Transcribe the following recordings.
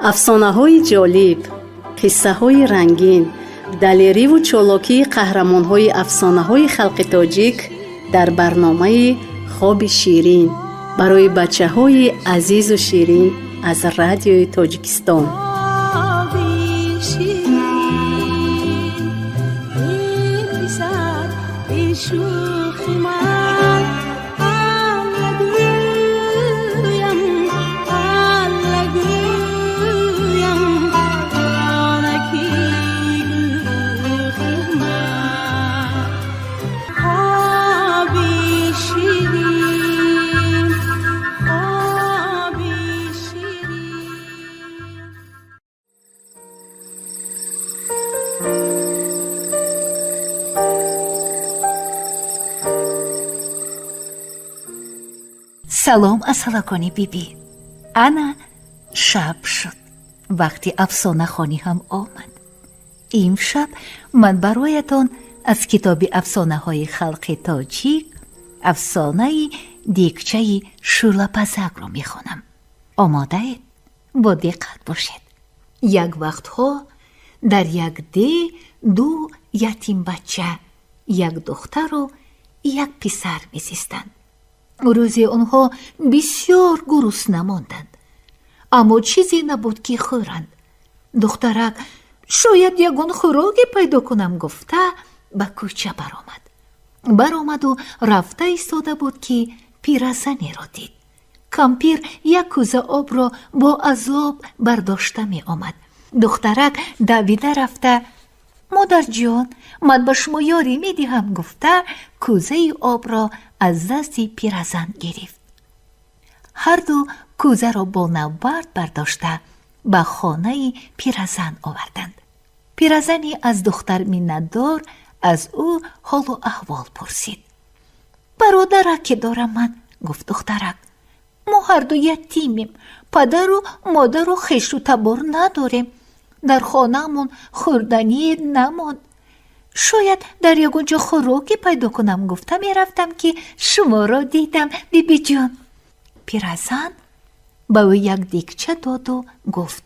افسانه‌های جالب، قصه‌های رنگین، دلیری و چالاکی قهرمان‌های افسانه‌های خلق تاجیک در برنامه خواب شیرین برای بچه‌های عزیز و شیرین از رادیوی تاجیکستان. سلام اصلاکانی بیبی. انا شب شد، وقتی افسانه خوانی هم آمد. این شب من برایتان از کتاب افسانه های خلق تاجیک افسانه دیگچه شورلپزک را میخوانم. آماده اید؟ با دقت باشید. یک وقتها در یک ده دو یتیم بچه، یک دختر و یک پسر میزیستند. روزی آنها بسیار گرسنه ماندند، اما چیزی نبود که خورند. دخترک شاید یگان خوراکی پیدا کنم گفته به کوچه برآمد و رفته ایستاده بود که پیرزنی را دید. کمپیر یک کوزه آب را با عذاب برداشته می آمد. دخترک دویده رفته مادر جان من به شما یاری می دهم گفته کوزه آب را از دست پیرزن گرفت. هر دو کوزه را با نوبرد برداشته به خانه پیرزن آوردند. پیرزنی از دختر منتدار از او حال و احوال پرسید. برادرک که دارم من، گفت دخترک، ما هر دو یتیمیم، پدر و مادر و خویش و تبار نداریم، در خانه‌مون خوردنی نماند، شاید در یگانجا خوراکی پیدا کنم گفتم رفتم که شما را دیدم بیبی جان. پیرزن به او یک دیگچه داد و گفت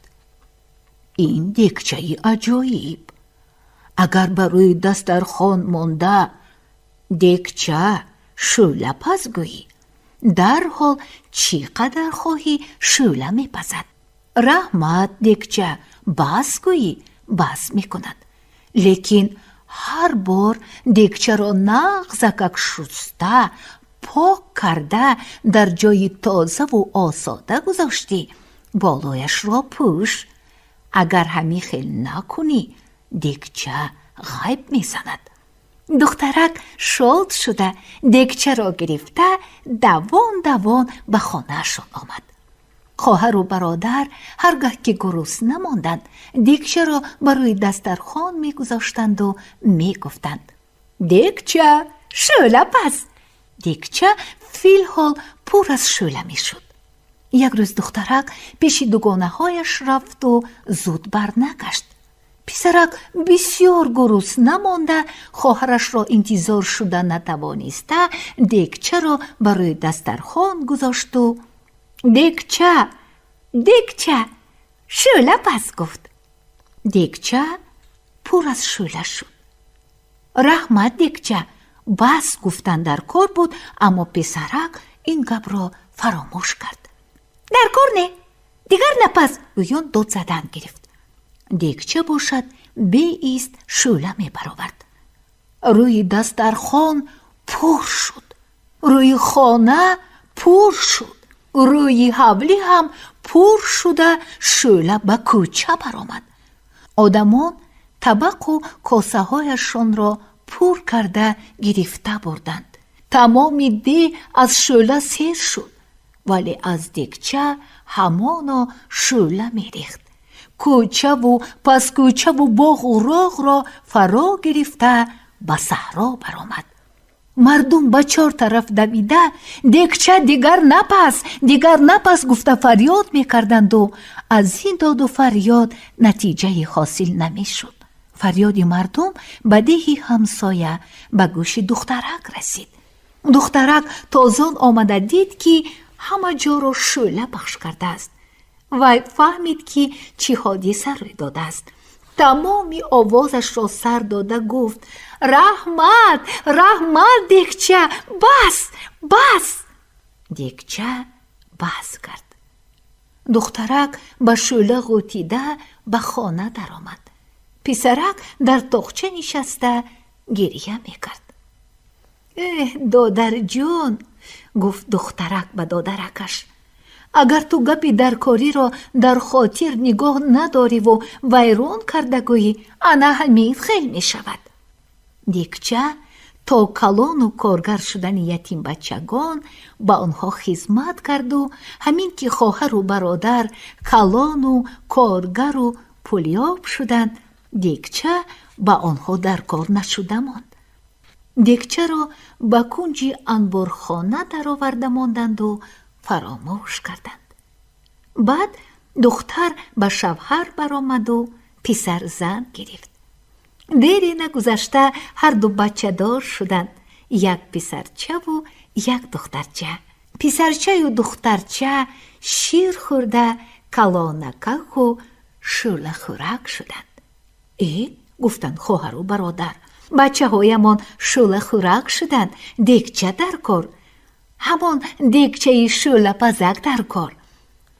این دیگچه عجایب، اگر برای دسترخوان مانده دیگچه شورلپز گویی، در حال چقدر خواهی شوله میپزد. رحمت دیگچه بس گویی بس میکند، لیکن هر بار دیگچه را نغزکک شسته پاک کرده در جای تازه و آساده گذاشتی، بالایش را پوش. اگر همی خیل نکنی دیگچه غیب میزند. دخترک شاد شده دیگچه را گرفته دوان به خانه‌شان آمد. خواهر و برادر هرگاه که گرسنه ماندند دیگچه را برای دسترخوان میگذاشتند و میگفتند دیگچه شوله پس. دیگچه فی الحال پر از شوله میشد. یک روز دخترک پیش دوگانه هایش رفت و زود برنگشت. پسرک بسیار گرسنه مانده خواهرش را انتظار شده نتوانسته دیگچه را برای دسترخوان گذاشت و دیگچه شوله پس گفت. دیگچه پر از شوله شد. رحمت دیگچه بس گفتن در کار بود، اما پسرک این گپ را فراموش کرد. در کار نه، دیگر نپس گویان داد زدن گرفت. دیگچه باشد بیست شوله می برآورد. روی دسترخوان پر شد، روی خانه پر شد، روی حولی هم پر شده شوله به کوچه برآمد. آدمان طبق و کاسه هایشان را پر کرده گرفته بردند. تمام ده از شوله سیر شد، ولی از دیگچه همانا شوله می ریخت. کوچه و پس کوچه و باغ و راغ را فرا گرفته به صحرا برآمد. مردم به چار طرف دویده دیگچه دیگر نپس گفته فریاد میکردند و از این داد و فریاد نتیجه حاصل نمیشد. فریاد مردم به ده همسایه به گوش دخترک رسید. دخترک تازان آمده دید که همه جا را شعله بخش کرده است. وی فهمید که چی حادثه روی داده است. تمامی آوازش را سر داده گفت رحمت رحمت دیگچه، بس. دیگچه بس کرد. دخترک با شعله غوطیده به خانه در آمد. پسرک در تاقچه نشسته گریه میکرد. دادر جون، گفت دخترک به دادرکش، اگر تو گپی درکاری را در خاطر نگاه نداری و ویران کرده گویی، انا همین خیل می شود. دیگچه تا کلان و کارگر شدن یتیم بچگان با آنها خدمت کرد و همین که خواهر و برادر کلان و کارگر و پولیاب شدند، دیگچه با آنها در کار نشده ماند. دیگچه را به کنج انبارخانه در آورده ماندند و فراموش کردند. بعد دختر به شوهر برآمد و پسر زن گرفت. دیری نگذشته هر دو بچه دار شدند، یک پسرچه و یک دخترچه. پسرچه و دخترچه شیر خورده کلانکک و شعله خورک شدند. گفتند خواهر و برادر، بچه هایمان شعله خورک شدند، دیگچه در کار، همان دیگچه شعله پزک در کار.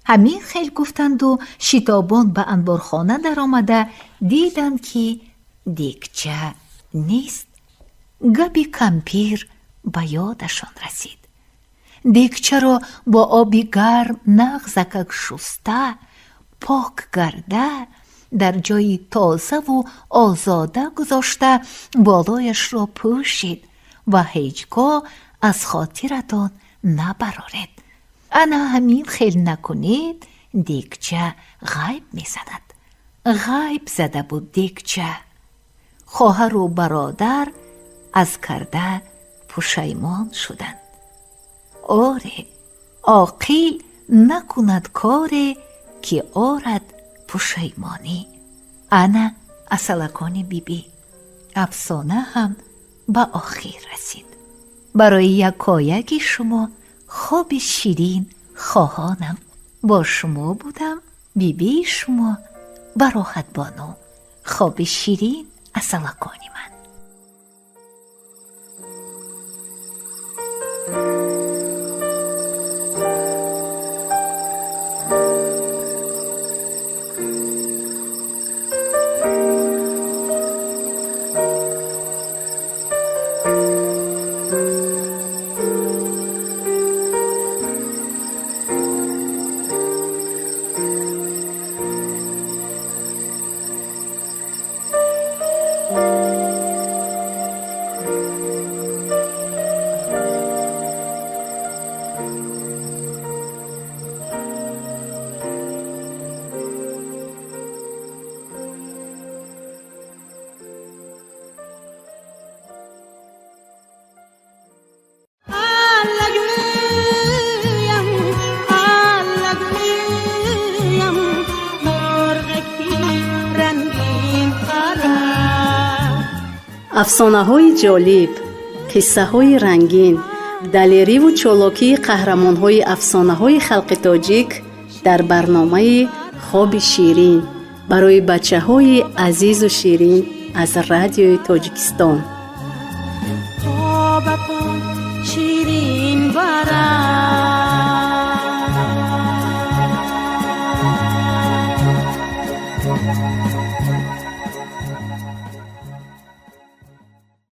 همین خیل گفتند و شتابان به انبارخانه در آمده دیدند که دیگچه نیست. گبی کمپیر به یادشان رسید. دیگچه را با آبی گرم نغزکک شسته پاک کرده در جایی تازه و آزاده گذاشته بالایش را پوشید و هیچگاه از خاطرتان نبرارید. انا همین خیل نکنید دیگچه غیب می زند. غیب زده بود دیگچه. خواهر و برادر از کرده پشیمان شدند. آره، عاقل نکند کاری که آرد پشیمانی. انا اصلکانی بیبی. افسانه هم به آخر رسید. برای یکایک شما خواب شیرین خواهانم. با شما بودم بیبی شما براحت بانو. خواب شیرین اصلکانی من. افسانه‌های جالب، قصه‌های رنگین، دلیری و چالاکی قهرمان‌های افسانه‌های خلق تاجیک در برنامه خواب شیرین برای بچه‌های عزیز و شیرین از رادیوی تاجیکستان. خوابتان شیرین برد.